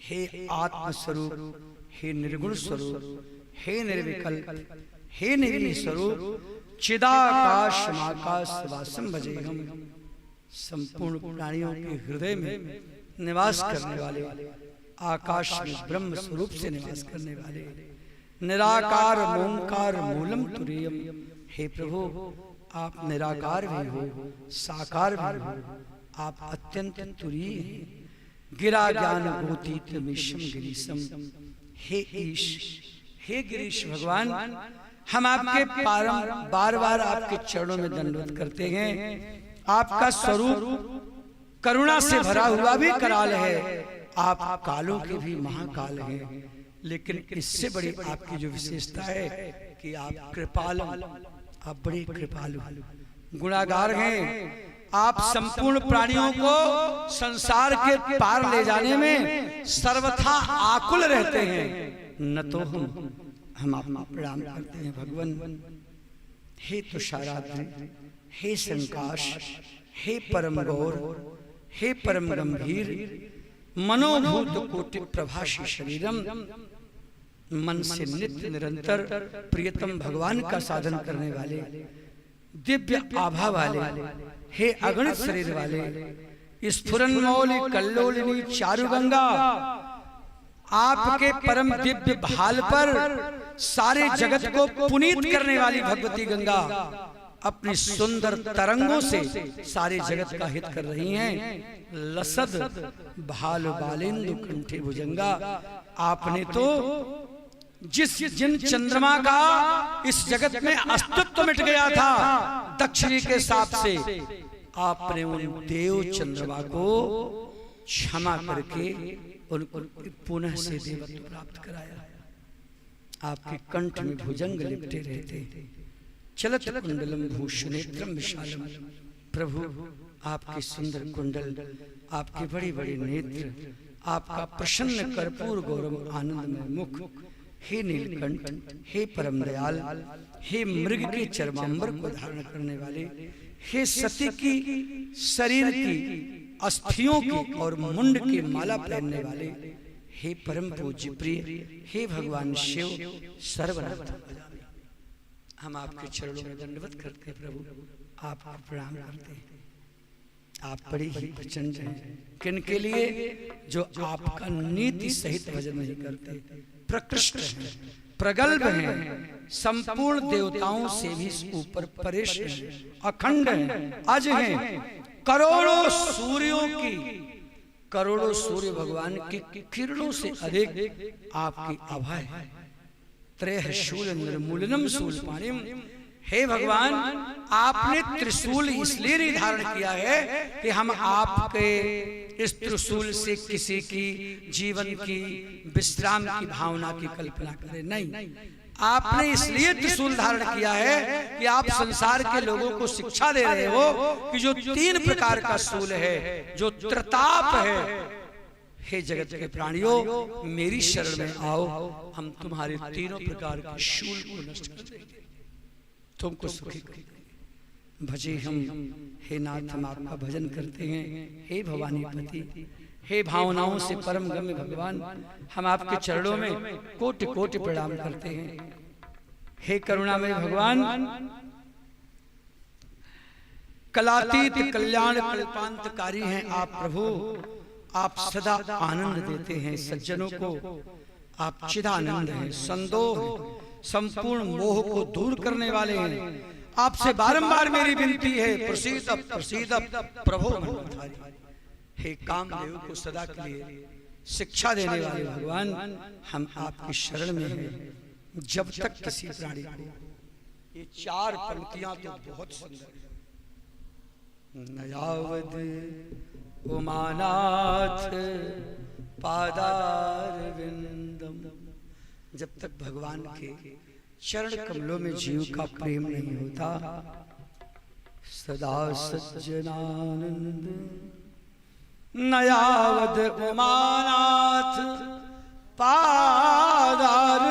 हे आत्म स्वरूप, हे निर्गुण स्वरूप, हे निर्विकल्प, हे निरीह स्वरूप, चिदाकाश माकाश वासम भजेहम। संपूर्ण प्राणियों के हृदय में निवास करने वाले, आकाश में ब्रह्म स्वरूप से निवास करने वाले, निराकार ओंकार मूलम तुरीयम। हे प्रभु, आप निराकार भी हो, साकार भी हो, आप अत्यंत तुरीय हैं। गिरा ज्ञान गोतीत मिशम गिरीशम। हे ईश, हे गिरीश भगवान, हम आपके बार बार आपके चरणों में दंडवत करते हैं। आपका स्वरूप करुणा से भरा हुआ भी कराल है, आप कालों के भी महाकाल हैं। लेकिन इससे बड़ी आपकी जो विशेषता है कि आप कृपालु, आप बड़े कृपालु गुणागार हैं। आप संपूर्ण प्राणियों को संसार के पार ले जाने में सर्वथा आकुल रहते हैं। न तो हम आपको प्रणाम करते हैं भगवान। हे तुषाराद्रि, हे संकाश, हे परम गौर, हे परम गंभीर, मनोभूत कोटि प्रभाषी शरीरम। मन से नित्य निरंतर प्रियतम भगवान का साधन करने वाले, दिव्य आभा वाले, हे अगणित शरीर वाले, स्फुरन्मौलि कल्लोलिनी चारुगंगा, आपके परम दिव्य भाल पर सारे जगत को पुनीत करने वाली भगवती गंगा अपनी सुंदर तरंगों से सारे जगत का हित कर रही हैं। लसद भाल बालेंदु कंठे भुजंगा। आपने तो जिन चंद्रमा का इस जगत में अस्तित्व मिट गया था दक्षिणी के साथ से, आपने उन देव चंद्रमा को क्षमा करके उनको पुनः से देवत्व प्राप्त कराया। आपके कंठ में भुजंग लिपटे रहते, चलत कुंडलम भूषणेत्रम विशालम। प्रभु, आपके सुंदर कुंडल, आपके बड़े बड़े नेत्र, आपका प्रसन्न कर्पूर गौरव आनंदमय मुख, हे नीलकंठ, हे परम दयाल, हे मृग के चर्मांबर को धारण करने वाले, हे सती की शरीर की अस्थियों की और मुंड की माला पहनने वाले, हे परम पूज्य प्रिय, हे भगवान शिव सर्वनाथ। हम आपके चरणों में दंडवत करते हैं प्रभु, आपको प्रणाम करते हैं। आप बड़े ही प्रचंड हैं। किन के लिए? जो आपका नीति सहित भजन नहीं करते, प्रकृष्ट हैं, प्रगल्भ हैं, संपूर्ण देवताओं से भी ऊपर परेश हैं, अखंड हैं, अज हैं। करोड़ों सूर्यों की, करोड़ों सूर्य भगवान की किरणों से अधिक आपकी आभा है। त्रयः शूल निर्मूलनम शूलपाणिम। हे भगवान, आपने त्रिशूल इसलिए नहीं धारण किया है कि हम आपके इस त्रिशूल से किसी की जीवन की विश्राम की भावना की कल्पना करें, नहीं। आपने इसलिए त्रिशूल धारण किया है कि आप संसार के लोगों को शिक्षा दे रहे हो कि जो 3 प्रकार का शूल है, जो त्रिताप है। हे जगत के प्राणियों, मेरी शरण में आओ, हम तुम्हारे 3 प्रकार के शूल को नष्ट कर देंगे, तुमको सुखी कर देंगे। भजे हम, हे नाथ, हम आपका भजन करते हैं। हे भवानी पति, हे भावनाओं से परम गम्य भगवान, हम आपके चरणों में कोटि कोटि प्रणाम करते हैं। हे करुणामय भगवान, कलातीत कल्याण कल्पांतकारी हैं आप प्रभु। आप सदा आनंद देते हैं सज्जनों को, आप चिदानंद हैं, संदोह, संपूर्ण मोह को दूर करने वाले हैं। आपसे बारंबार मेरी विनती है, प्रसीद प्रसीद प्रभो मनोधारी। हे कामदेव को सदा के लिए शिक्षा देने वाले भगवान, हम आपकी शरण में हैं। जब तक किसी प्राणी को, ये 4 पंक्तियां तो बहुत सुंदर है। नयावद उमानाथ पादारविंदम, जब तक भगवान के चरण कमलों में जीव का प्रेम नहीं होता, सदा सज्जनानंद नयावद उमानाथ पादारविंदम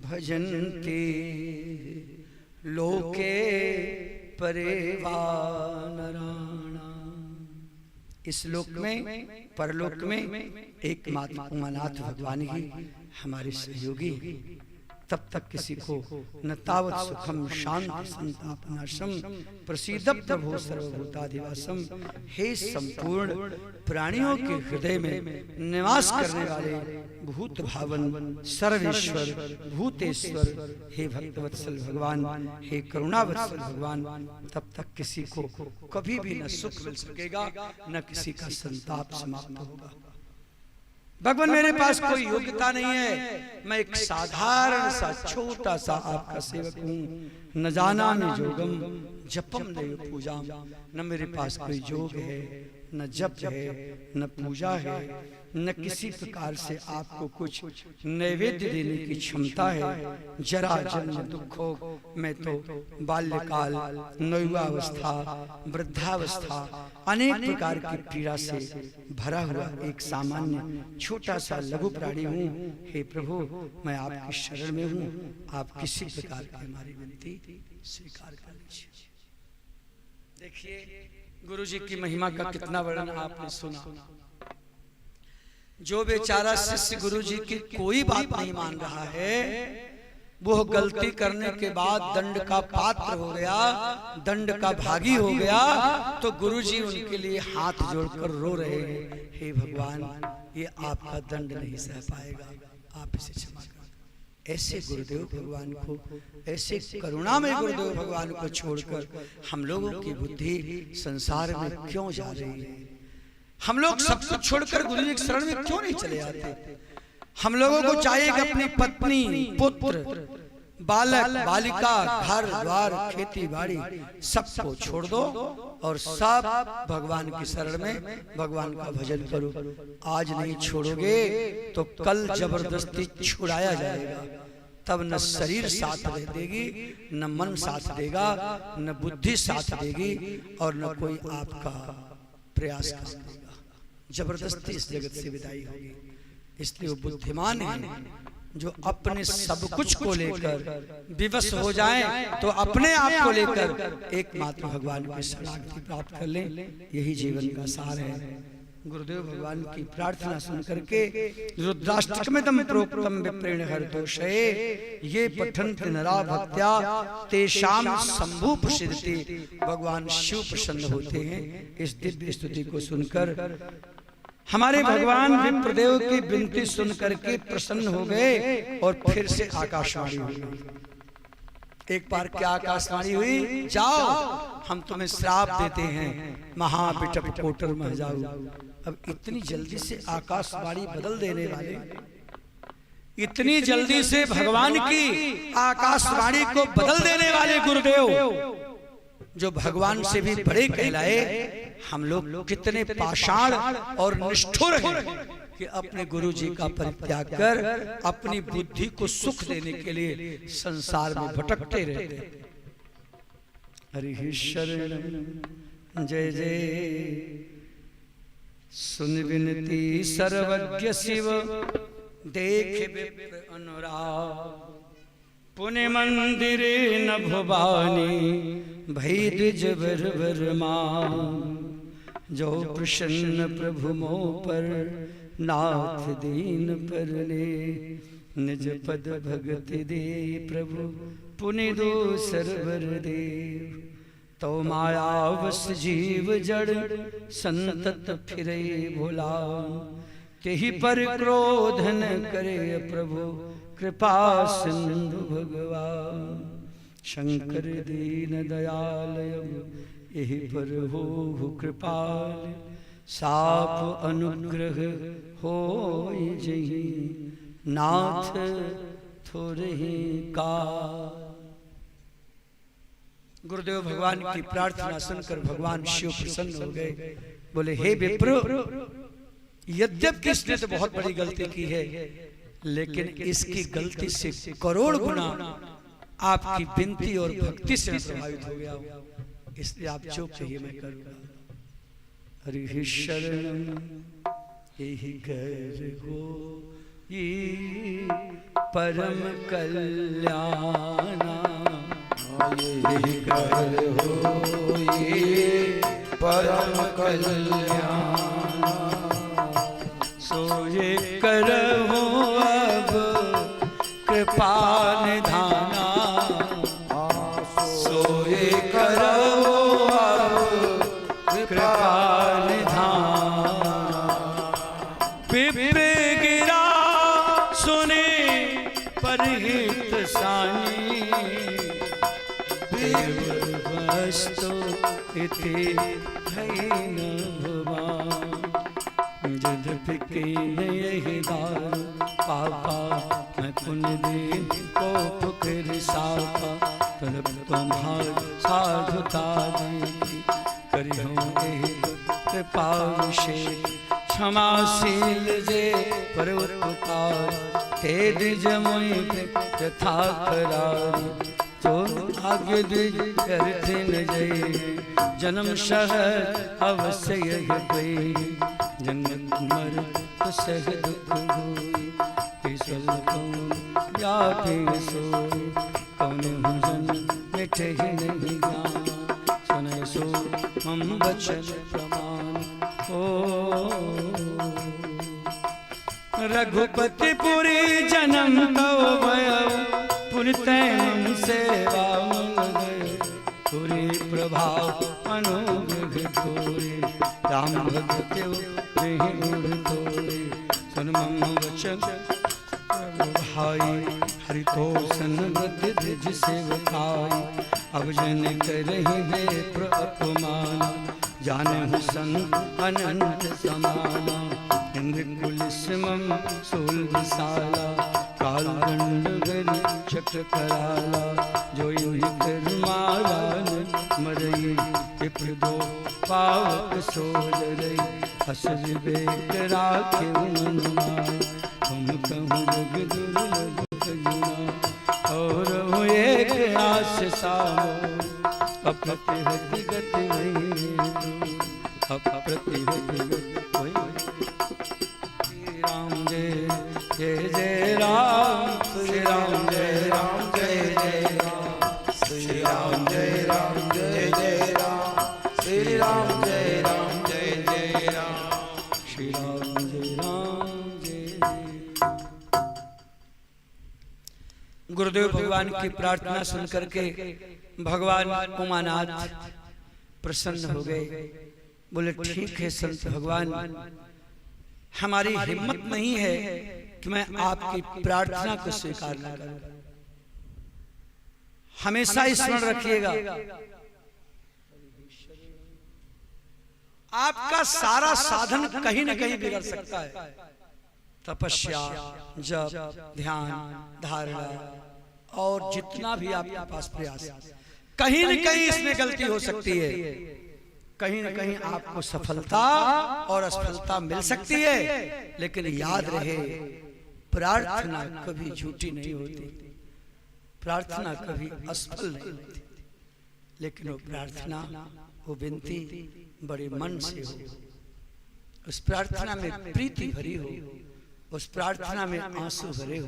भजन्ते लोके परेवानराणा। इस लोक में, परलोक में एकमात्र उमानाथ भगवान ही हमारे सहयोगी। तब तक किसी को न तावत सुखम शांति संतापनाशम प्रसीद प्रभो सर्वभूताधिवासम। हे संपूर्ण प्राणियों के हृदय में निवास करने वाले भूत भावन सर्वेश्वर भूतेश्वर, हे भक्तवत्सल भगवान, हे करुणावत्सल भगवान, तब तक किसी को कभी भी न सुख मिल सकेगा, न किसी का संताप समाप्त होगा। भगवान मेरे पास कोई योग्यता नहीं है, मैं एक साधारण सा छोटा सा आपका सेवक हूँ। न जाना में जोगम जपम देव पूजा, न मेरे पास कोई जोग है, न जप है, न पूजा है, न किसी प्रकार से आपको कुछ नैवेद्य देने की क्षमता है। जरा जन्म दुखो, मैं तो बाल्यकाल, नौवावस्था, वृद्धावस्था, अनेक प्रकार की पीड़ा से भरा हुआ एक सामान्य छोटा सा लघु प्राणी हूँ। हे प्रभु, मैं आपकी शरण में हूँ, आप किसी प्रकार की हमारी विनती स्वीकार कर लीजिए। देखिए गुरु जी की महिमा का कितना वर्णन आपने सुना। जो बेचारा शिष्य गुरु जी की कोई बात नहीं मान रहा है, वो गलती करने के बाद दंड का पात्र हो गया, दंड का भागी हो गया, तो गुरु जी उनके लिए हाथ जोड़कर रो रहे हैं, हे भगवान, ये आपका दंड नहीं सह पाएगा, आप इसे क्षमा करें। ऐसे गुरुदेव भगवान को, ऐसे करुणामय गुरुदेव भगवान को छोड़कर हम लोगों की बुद्धि संसार में क्यों जा रही है? हम लोग सब कुछ छोड़कर गुरु जी की शरण में क्यों नहीं चले आते? हम लोगों को चाहिए कि अपनी पत्नी, पुत्र, बालक, बालिका, घर द्वार, खेती बाड़ी सबको छोड़ दो और सब भगवान की शरण में भगवान का भजन करो। आज नहीं छोड़ोगे तो कल जबरदस्ती छुड़ाया जाएगा, तब न शरीर साथ देगी, न मन साथ देगा, न बुद्धि साथ देगी, और न कोई आपका प्रयास करेगा। जबरदस्ती इस जगत से विदाई होगी। इसलिए वो बुद्धिमान है जो अपने सब कुछ को लेकर विवश हो जाएं, तो अपने आप को लेकर एकमात्र भगवान की शरणागति प्राप्त कर लें। यही जीवन का सार है। गुरुदेव भगवान की प्रार्थना सुनकर के रुद्राष्टकमिदं प्रोक्तम विप्रेण हरतोषे ये पठन्ति नरा भक्त्या तेषां शंभु प्रसिद्धि। भगवान शिव प्रसन्न होते हैं। इस दिव्य स्तुति को सुनकर हमारे भगवान विप्रदेव की विनती सुनकर के प्रसन्न हो गए और फिर से आकाशवाणी हुई। एक बार क्या आकाशवाणी हुई, जाओ हम तुम्हें श्राप देते हैं, महाबिटप कोटर मह जाओ। अब इतनी जल्दी से आकाशवाणी बदल देने वाले, इतनी जल्दी से भगवान की आकाशवाणी को बदल देने वाले गुरुदेव, जो भगवान से भी बड़े कहलाए, हम लोग कितने पाषाण और निष्ठुर हैं कि अपने गुरु जी का परित्याग कर अपनी बुद्धि को सुख देने के लिए संसार में भटकते रहते। हरि शरणं जय जय सुन विनती सर्वज्ञ शिव देख विप्र अनुराग। पुण्य मंदिरे न भुवानी भई द्विज वर मान। जो प्रसन्न प्रभु मो पर नाथ दीन परने। निज पद भगति दे प्रभु पुनि दो सरवर देव। तो मायावश जीव जड़ संतत फिरे भोला। तेहि पर क्रोध न करे प्रभु कृपा सिंधु भगवान। शंकर दीन दयाल यही पर हो कृपाल साप अनुग्रह हो जही नाथ थोरही का। गुरुदेव भगवान की प्रार्थना सुनकर भगवान शिव प्रसन्न हो गए। बोले हे विप्र, यद्यपि इसने तो बहुत बड़ी गलती की है, लेकिन इसकी गलती से करोड़ गुना आपकी विनती और भक्ति से प्रभावित हो गया, इसलिए आप चुप रहिए, मैं करूंगा। हरि शरण यही कर हो ये परम कल्याणा, यही कर हो ये परम कल्याणा। सो ये करहो अब कृपा निधाना, सो ये करहो अब कृपा निधाना। पिपे गिरा सुने परहित सानी, वस्तु इति भैन भुवान। यद्यपि यही दार पापा, मैं पुण्य दीन को पुकर सापा। तब तुम्हार साधुता देती करियो कृपा विशेष। क्षमाशील जे पर्वतार, तेज जमुई यथा करारी। तो आगे द्विज करथिन जय, जन्म सहर अवश्य यह गई। जन्म मर सह दुख होई, ईश्वर कौन व्यापी सोई। कौन जन मिठे ही नहीं ज्ञान, सुने सो हम वचन प्रमाण हो। रघुपति पुरी जन्म तव भयो, पुनितैन सेवा मन गए। पुरी प्रभाव अनुग्रह तोरे, राम भक्त तोरे। सुन मम वचन भाई, हरि तो सन्नत द्विज सेवकाई। अब जन करहि वे अपमान, जानहु संत अनंत समाना। इंद्र कुलिस्मम सूल विशाला, काल दंड गरि चक्र कराला। जो युहि करमाला मरई, विप्र दो पावक सोजरई। हस विवेक राखे मन माय, तुम कहूँ जग दुर्लभ जुना। और एक आस सामो, अप्रतिहति गति वही दो। अप्रतिहति गति वही। राम जय जय जय राम, श्री राम जय राम जय जय राम। श्री राम जय राम जय जय राम, श्री राम जय राम जय जय राम। श्री राम जय राम जय। गुरुदेव भगवान की प्रार्थना सुनकर के भगवान उमानाथ प्रसन्न हो गए। बोले ठीक है संत भगवान, हमारी हिम्मत नहीं है कि मैं आपकी प्रार्थना को स्वीकार न करूं। हमेशा स्मरण रखिएगा, आपका सारा साधन कहीं न कहीं बिगड़ सकता है। तपस्या, जप, ध्यान, धारणा और जितना भी आपके पास प्रयास, कहीं न कहीं इसमें गलती हो सकती है। कहीं न कहीं आपको सफलता और असफलता मिल सकती है, लेकिन याद रहे प्रार्थना कभी झूठी नहीं होती, प्रार्थना कभी असफल नहीं होती। लेकिन वो प्रार्थना, वो विनती बड़े मन से हो, उस प्रार्थना में प्रीति भरी हो, उस प्रार्थना में आंसू भरे हो,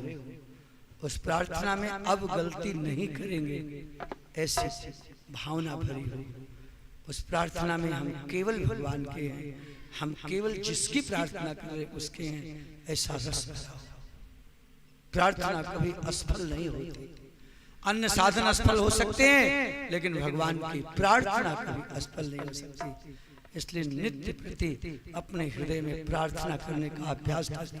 उस प्रार्थना में अब गलती नहीं करेंगे ऐसी भावना भरी हो। उस प्रार्थना में हम केवल भगवान के हैं, हम केवल जिसकी प्रार्थना करें उसके हैं, ऐसा रस भरा हो। प्रार्थना कभी असफल नहीं होती। अन्य साधन असफल हो सकते हैं, लेकिन भगवान की प्रार्थना कभी असफल नहीं हो सकती। इसलिए नित्य प्रति अपने हृदय में प्रार्थना करने का अभ्यास करें।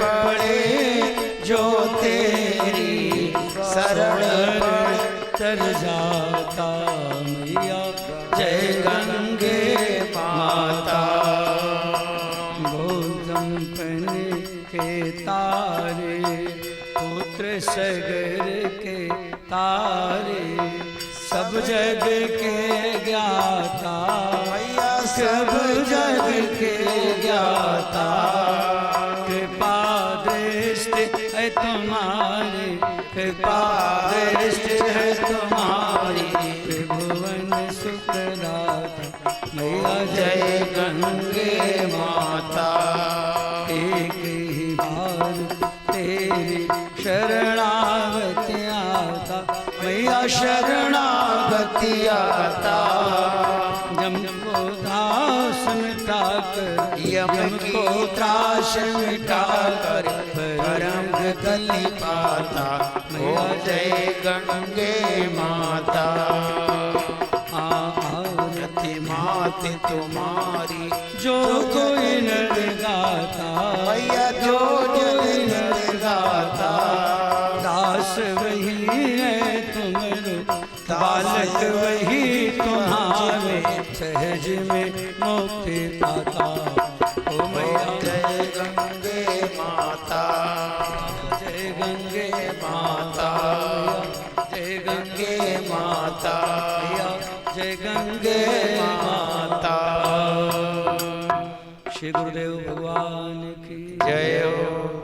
पड़े जो तेरी शरण पर तर जाता मैया जय गंगे माता। गोदमपन के तारे पुत्र सगर के तारे सब जग के ज्ञाता मैया सब जग के ज्ञाता। कृपा दृष्टि है तुम्हारी कृपा दृष्टि है तुम्हारी त्रिभुवन सुखदाता मैया जय गंगे माता। एक ही बार तेरी शरणागति आता मैया शरणागति आता। जम को दास मिटा कर यम को त्रास मिटा कर रंग गति पाता मैया जय गंगे माता। आरती माते तुम्हारी जो कोई नर गाता मैया जो कोई नर गाता। दास वही है तुमरो बालक वही तुम्हारे सहज में मुक्ति पाता। ओ मैया जय गंगे माता जय गंगे माता जय गंगे माता मैया जय गंगे माता। श्री गुरुदेव भगवान की जय हो।